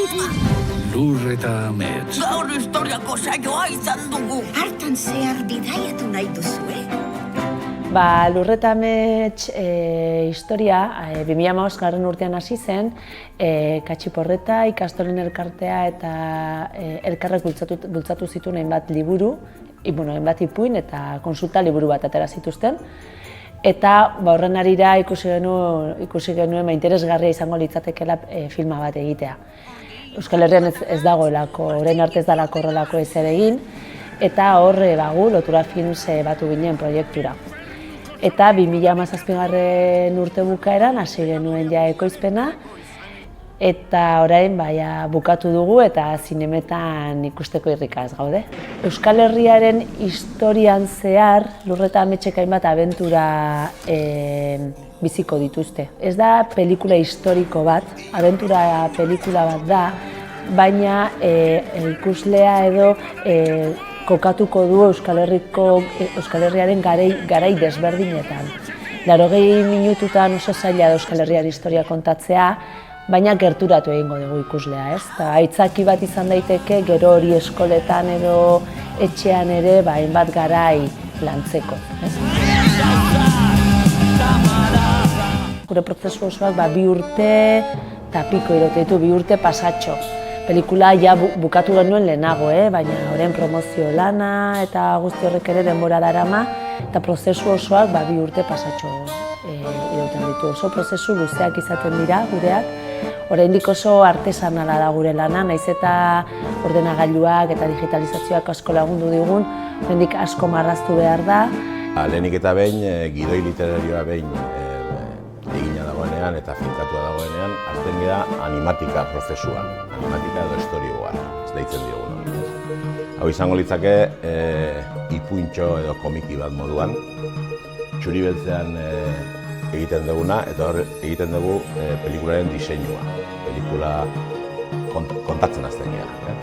Lur eta amets. Gaur historiako saioa izan dugu. Hartan zehar bidaiatu nahi duzue? Lur eta amets historia 2015 urtean hasi zen, Katxiporreta, ikastolen elkartea eta elkarrek bultzatu zituen hainbat liburu, hainbat ipuin eta konsulta liburu bat atera zituzten. Eta horren arira ikusi genuen interesgarria izango litzatekeela filma bat egitea. Euskal Herrian ez dagoelako, orain arte ez dalako horrelako ezer egin, eta hor Lotura Films batu ginen proiektura. Eta 2017 urte bukaeran hasi genuen ja ekoizpena, eta orain bukatu dugu eta zinemetan ikusteko irrikaz gaude. Euskal Herriaren historian zehar Lur eta Ametsek hainbat abentura biziko dituzte. Ez da pelikula historiko bat, abentura pelikula bat da, baina ikuslea edo kokatuko du Euskal Herriaren garai desberdinetan. 80 minututan oso zaila da Euskal Herriaren historia kontatzea, baina gerturatu egingo dugu ikuslea, ez? Aitzaki bat izan daiteke, gero hori eskoletan edo etxean ere hainbat garai lantzeko. Gure prozesu osoak 2 urte eta piko iraute ditu, 2 urte pasatxo. Pelikula ja bukatu genuen lehenago, baina orain promozio lana eta guzti horrek ere denbora darama, eta prozesu osoak 2 urte pasatxo irauten ditu. Oso prozesu luzeak izaten dira gureak, oraindik oso artesanala da gure lana, naiz eta ordenagailuak eta digitalizazioak asko lagundu digun, oraindik asko marraztu behar da. Lehenik eta behin, gidoi literarioa behin egina dagoenean eta finkatua dagoenean, azten gira animatika prozesuan, animatika edo historioa, ez deitzen diogun. Hau izango litzake ipuintxo edo komiki bat moduan, txuri beltzean egiten duguna eta hor egiten dugu pelikularen diseinua, pelikula kontatzen azten gira.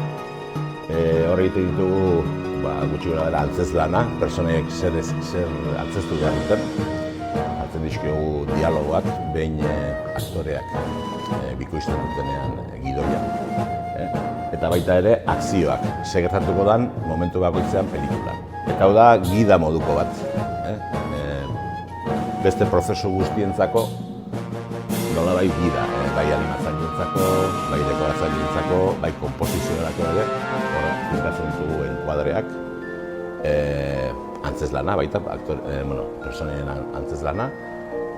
Hor egiten ditugu gutxi gara dela antzezlana, personaiek zer antzeztu behar duten. Hartzen dizkiogu dialogoak, behin aktoreak bikoizten dutenean gidoia. Eta baita ere akzioak, ze gertatuko den momentu bakoitzean pelikulan. Eta hau da gida moduko bat. Beste prozesu guztientzako nolabait gida, bai animatzaileentzako, bai dekoratzaileentzako, bai konposiziorako ere, hor finkatzen ditugu enkuadreak, antzezlana, baita, personaien antzezlana,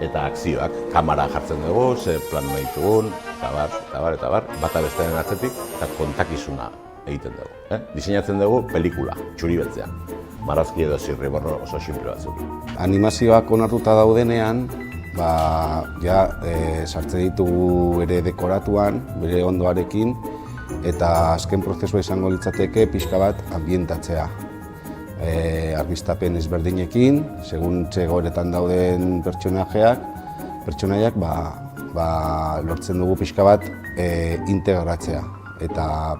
eta akzioak, kamara jartzen dugu, ze plan nahi ditugun, eta bar, bata bestearen atzetik, eta kontakizuna egiten dugu. Diseinatzen dugu pelikula, txuri beltzean. Marrazki edo zirriborro oso sinple batzuk. Animazioak onartuta daudenean, sartzen ditugu ere dekoratuan, bere ondoarekin, eta azken prozesua izango litzateke pixka bat ambientatzea. Argiztapen ezberdinekin, segun txegoretan dauden pertsonaiak lortzen dugu pixka bat integratzea eta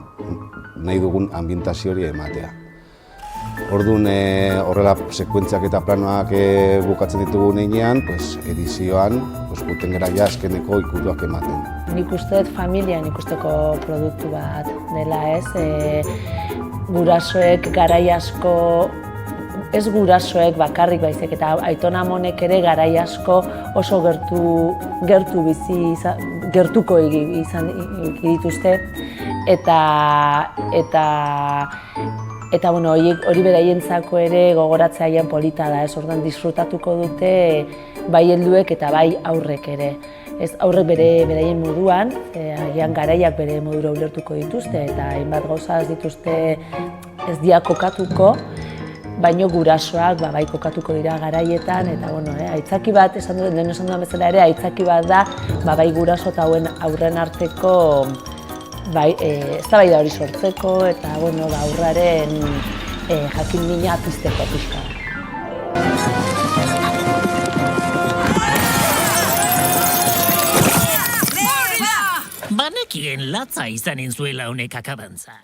nahi dugun ambientazio hori ematea. Orduan horrela sekuentziak eta planoak bukatzen ditugu heinean, edizioan guten gara ja azkeneko ikutuak ematen. Nik uste dut familian ikusteko produktu bat dela, ez? Gurasoek garai asko, ez gurasoek bakarrik baizik, eta aitona amonek ere garai asko oso gertuko izan dituzte, eta hori beraientzako ere gogoratzea haien polita da, ez? Orduan disfrutatuko dute bai helduek eta bai aurrek ere. Ez aurrek beraien moduan, agian garaiak bere modura ulertuko dituzte eta hainbat gauza ez dituzte ez dia kokatuko, baino gurasoak bai kokatuko dira garaietan, eta aitzaki bat, lehen esan dudan bezala ere, aitzaki bat da bai guraso eta aurren arteko eztabaida hori sortzeko eta aurraren jakin-mina pizteko pixka. Banekien latza izanen zuela honek akabantza.